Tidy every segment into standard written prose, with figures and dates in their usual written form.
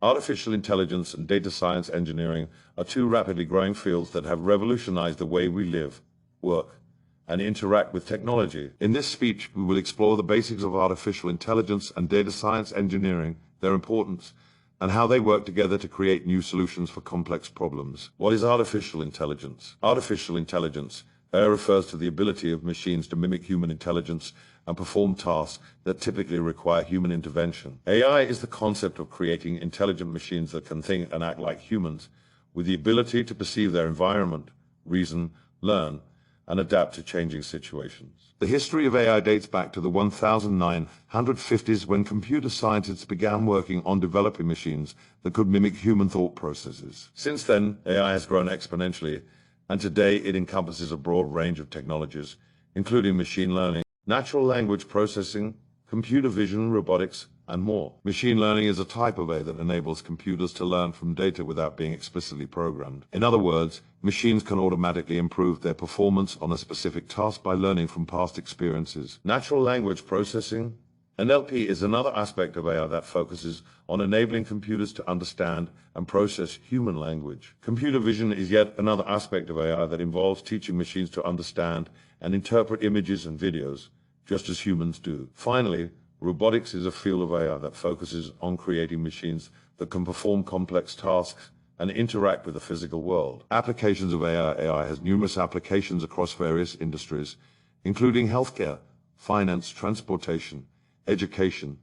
Artificial intelligence and data science engineering are two rapidly growing fields that have revolutionized the way we live, work, and interact with technology. In this speech, we will explore the basics of artificial intelligence and data science engineering, their importance, and how they work together to create new solutions for complex problems. What is artificial intelligence? Artificial intelligence refers to the ability of machines to mimic human intelligence and perform tasks that typically require human intervention. AI is the concept of creating intelligent machines that can think and act like humans, with the ability to perceive their environment, reason, learn, and adapt to changing situations. The history of AI dates back to the 1950s when computer scientists began working on developing machines that could mimic human thought processes. Since then, AI has grown exponentially, and today it encompasses a broad range of technologies, including machine learning, natural language processing, computer vision, robotics, and more. Machine learning is a type of AI that enables computers to learn from data without being explicitly programmed. In other words, machines can automatically improve their performance on a specific task by learning from past experiences. Natural language processing, NLP, is another aspect of AI that focuses on enabling computers to understand and process human language. Computer vision is yet another aspect of AI that involves teaching machines to understand and interpret images and videos, just as humans do. Finally, robotics is a field of AI that focuses on creating machines that can perform complex tasks and interact with the physical world. Applications of AI. AI has numerous applications across various industries, including healthcare, finance, transportation, education,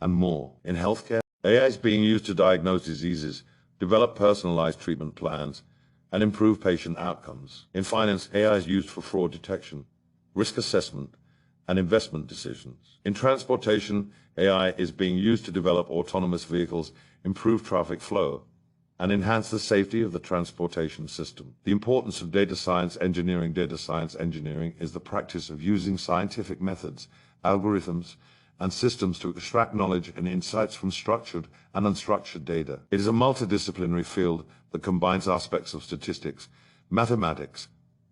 and more. In healthcare, AI is being used to diagnose diseases, develop personalized treatment plans, and improve patient outcomes. In finance, AI is used for fraud detection, risk assessment, and investment decisions. In transportation, AI is being used to develop autonomous vehicles, improve traffic flow, and enhance the safety of the transportation system. The importance of data science engineering. Data science engineering is the practice of using scientific methods, algorithms, and systems to extract knowledge and insights from structured and unstructured data. It is a multidisciplinary field that combines aspects of statistics, mathematics,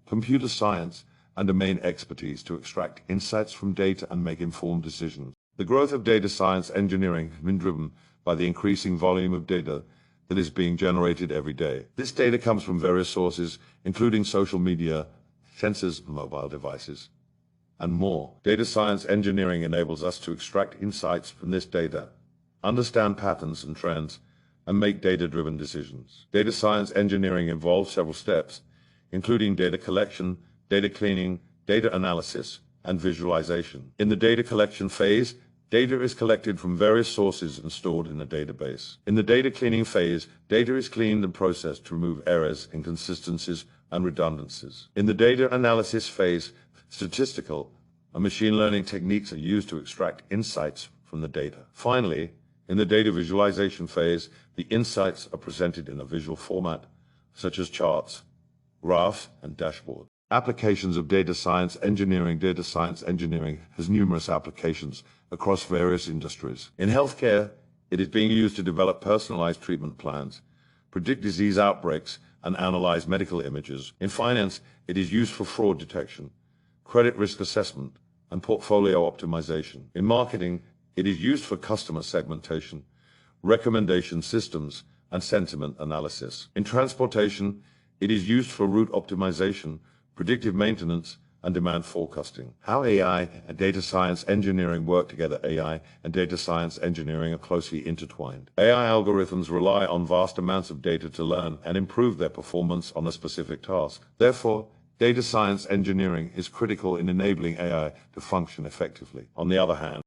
computer science, and domain expertise to extract insights from data and make informed decisions. The growth of data science engineering has been driven by the increasing volume of data that is being generated every day. This data comes from various sources, including social media, sensors, mobile devices, and more. Data science engineering enables us to extract insights from this data, understand patterns and trends, and make data-driven decisions. Data science engineering involves several steps, including data collection, data cleaning, data analysis, and visualization. In the data collection phase, data is collected from various sources and stored in a database. In the data cleaning phase, data is cleaned and processed to remove errors, inconsistencies, and redundancies. In the data analysis phase, statistical and machine learning techniques are used to extract insights from the data. Finally, in the data visualization phase, the insights are presented in a visual format, such as charts, graphs, and dashboards. Applications of data science engineering. Data science engineering has numerous applications across various industries. In healthcare, it is being used to develop personalized treatment plans, predict disease outbreaks, and analyze medical images. In finance, it is used for fraud detection, credit risk assessment, and portfolio optimization. In marketing, it is used for customer segmentation, recommendation systems, and sentiment analysis. In transportation, it is used for route optimization, predictive maintenance, and demand forecasting. How AI and data science engineering work together. AI and data science engineering are closely intertwined. AI algorithms rely on vast amounts of data to learn and improve their performance on a specific task. Therefore, data science engineering is critical in enabling AI to function effectively. On the other hand,